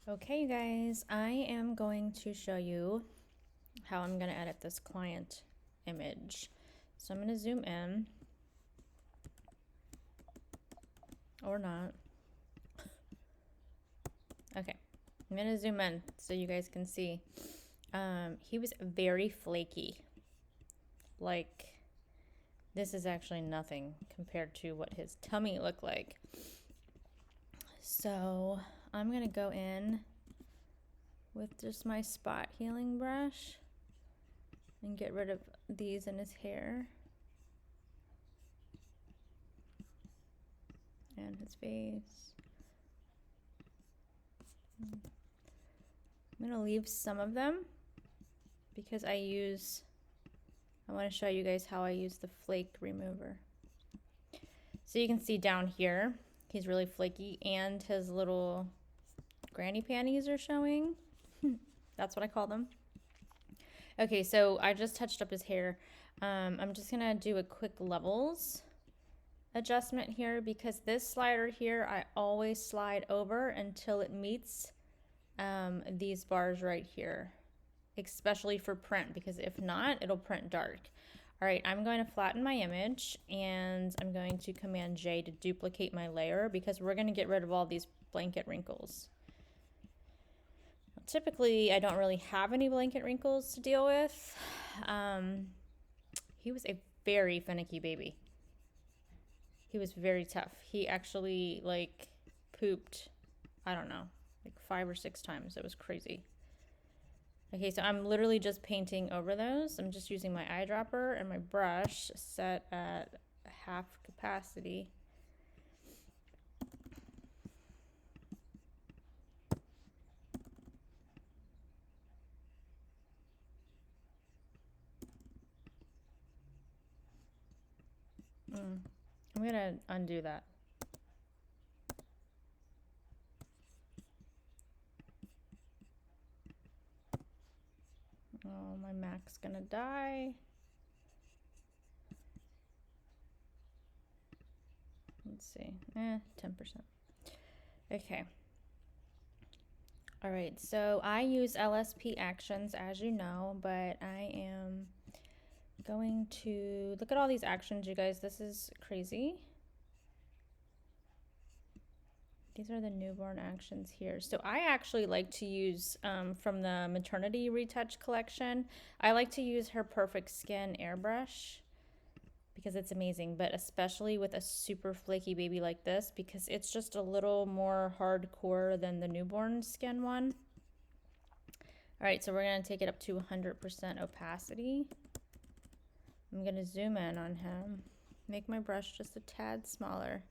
Okay, you guys, I am going to show you how I'm going to edit this client image. So I'm going to zoom in, or not. Okay, I'm going to zoom in so you guys can see. He was very flaky. Like, this is actually nothing compared to what his tummy looked like. So I'm going to go in with just my spot healing brush and get rid of these in his hair and his face. I'm gonna leave some of them because I want to show you guys how I use the flake remover. So you can see down here, he's really flaky and his little granny panties are showing. That's what I call them. Okay, so I just touched up his hair. I'm just gonna do a quick levels adjustment here because this slider here, I always slide over until it meets these bars right here, especially for print, because if not, it'll print dark. All right, I'm going to flatten my image and I'm going to Command J to duplicate my layer because we're going to get rid of all these blanket wrinkles. Typically, I don't really have any blanket wrinkles to deal with. He was a very finicky baby. He was very tough. He actually like pooped, I don't know, like 5 or 6 times. It was crazy. Okay, so I'm literally just painting over those. I'm just using my eyedropper and my brush set at half capacity. I'm gonna undo that. Oh, my Mac's gonna die. Let's see, 10%. Okay. All right, so I use LSP actions, as you know, but I am going to look at all these actions, you guys. This is crazy. These are the newborn actions here. So I actually like to use from the maternity retouch collection, I like to use her Perfect Skin airbrush because it's amazing, but especially with a super flaky baby like this because it's just a little more hardcore than the newborn skin one. All right, so we're gonna take it up to 100% opacity. I'm gonna zoom in on him, make my brush just a tad smaller.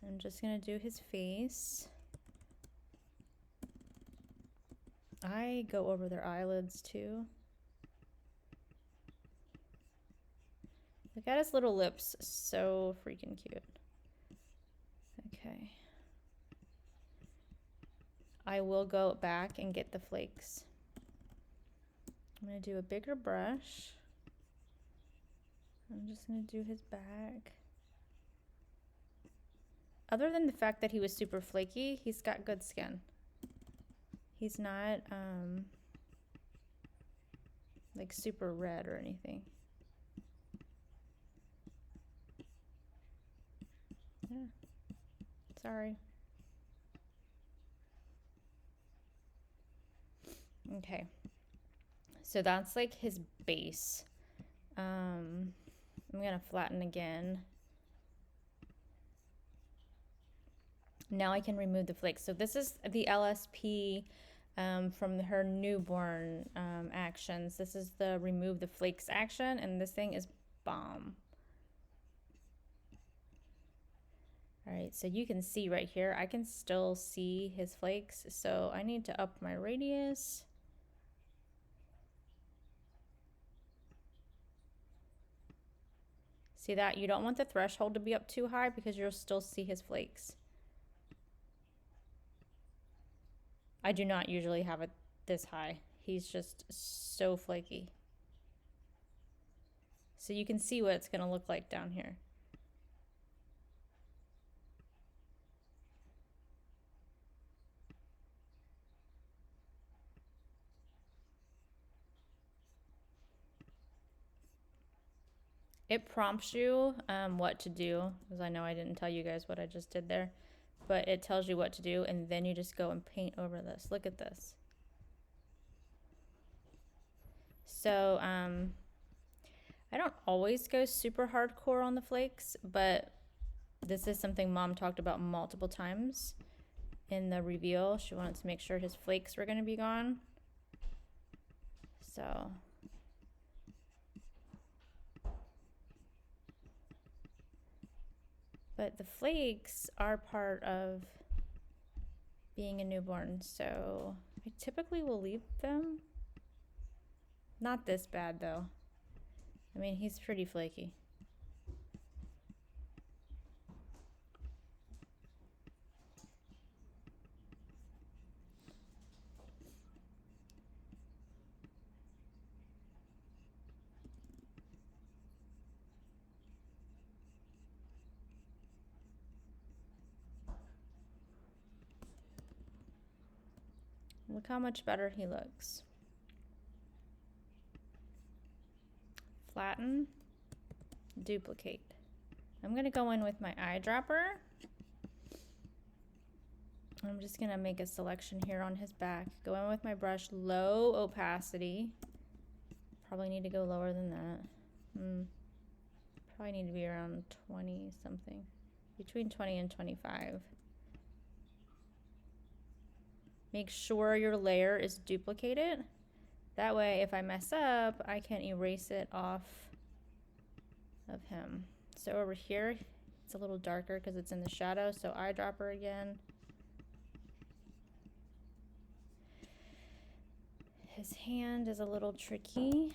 I'm just gonna do his face. I go over their eyelids too. Look at his little lips, so freaking cute. Okay. I will go back and get the flakes. I'm gonna do a bigger brush. I'm just gonna do his back. Other than the fact that he was super flaky, he's got good skin. He's not like super red or anything. Yeah. Sorry. Okay. So that's like his base. I'm gonna flatten again. Now I can remove the flakes. So this is the LSP from her newborn actions. This is the remove the flakes action, and this thing is bomb. All right, so you can see right here, I can still see his flakes. So I need to up my radius. See that? You don't want the threshold to be up too high because you'll still see his flakes. I do not usually have it this high. He's just so flaky. So you can see what it's gonna look like down here. It prompts you what to do, because I know I didn't tell you guys what I just did there, but it tells you what to do, and then you just go and paint over this. Look at this. So I don't always go super hardcore on the flakes, but this is something Mom talked about multiple times in the reveal. She wanted to make sure his flakes were going to be gone. So but the flakes are part of being a newborn, so I typically will leave them. Not this bad though. I mean, he's pretty flaky. Look how much better he looks. Flatten, duplicate. I'm gonna go in with my eyedropper. I'm just gonna make a selection here on his back. Go in with my brush, low opacity. Probably need to go lower than that. Probably need to be around 20 something. Between 20 and 25. Make sure your layer is duplicated. That way, if I mess up, I can erase it off of him. So over here, it's a little darker because it's in the shadow. So eyedropper again. His hand is a little tricky.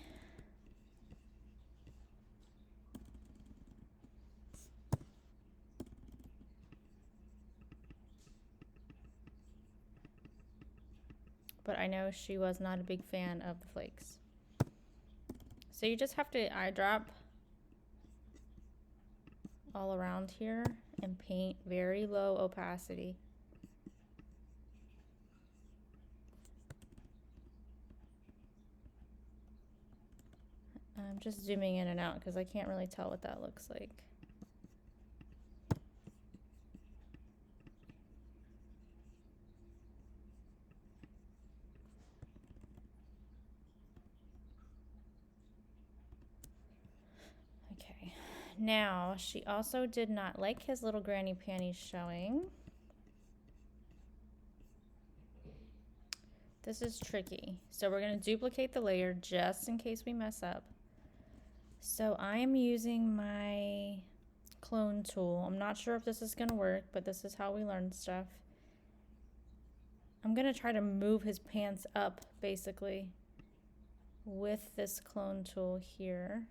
But I know she was not a big fan of the flakes. So you just have to eyedrop all around here and paint very low opacity. I'm just zooming in and out because I can't really tell what that looks like. Okay, now she also did not like his little granny panties showing. This is tricky. So we're going to duplicate the layer just in case we mess up. So I am using my clone tool. I'm not sure if this is going to work, but this is how we learn stuff. I'm going to try to move his pants up basically with this clone tool here.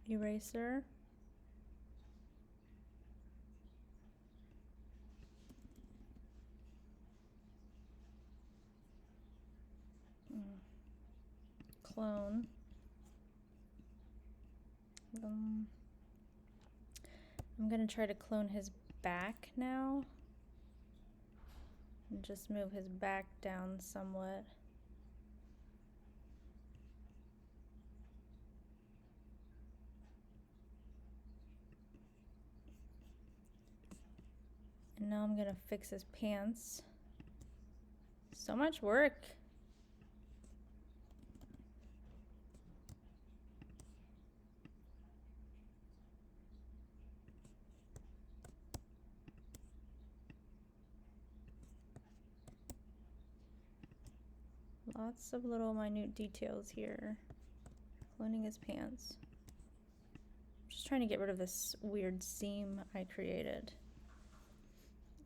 Eraser. Clone. I'm going to try to clone his back now. And just move his back down somewhat. And now I'm gonna fix his pants. So much work. Lots of little minute details here. Cloning his pants. Just trying to get rid of this weird seam I created.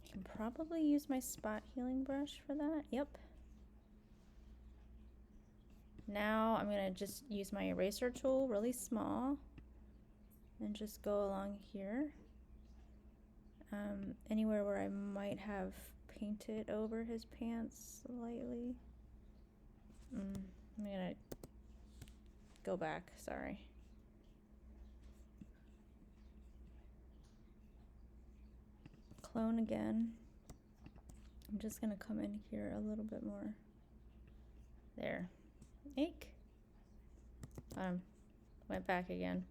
I can probably use my spot healing brush for that. Yep. Now I'm gonna just use my eraser tool, really small, and just go along here. Anywhere where I might have painted over his pants slightly. I'm gonna go back, sorry. clone again. I'm just gonna come in here a little bit more. There. Eek. Went back again.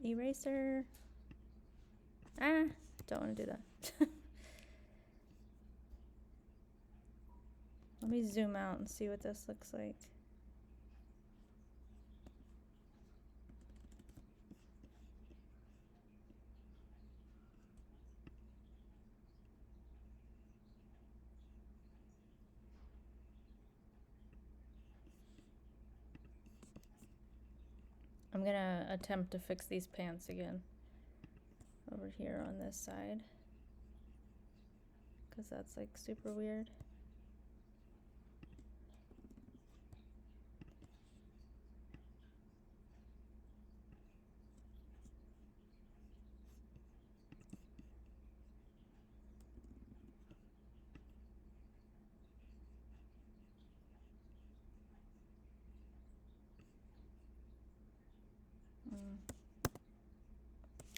Eraser. Ah, don't want to do that. Let me zoom out and see what this looks like. I'm gonna attempt to fix these pants again over here on this side, because that's like super weird.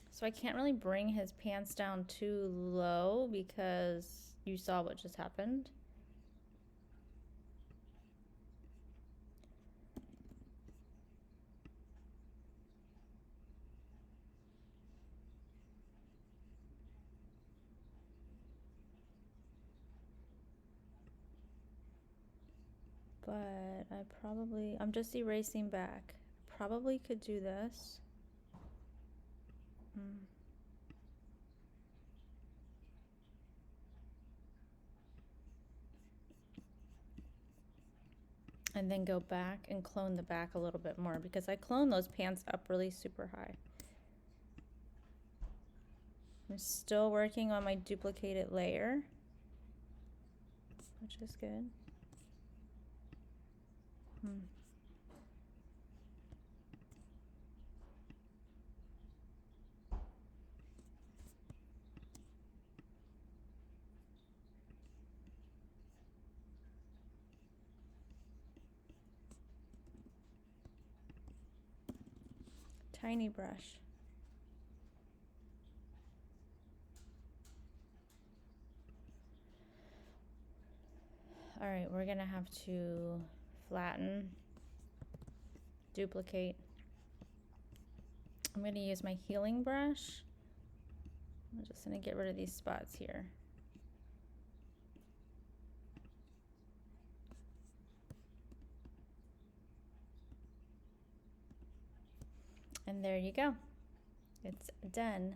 So I can't really bring his pants down too low because you saw what just happened. But I'm just erasing back. Probably could do this. And then go back and clone the back a little bit more because I cloned those pants up really super high. I'm still working on my duplicated layer, which is good. Tiny brush. All right, we're gonna have to flatten, duplicate. I'm gonna use my healing brush. I'm just gonna get rid of these spots here. And there you go. It's done.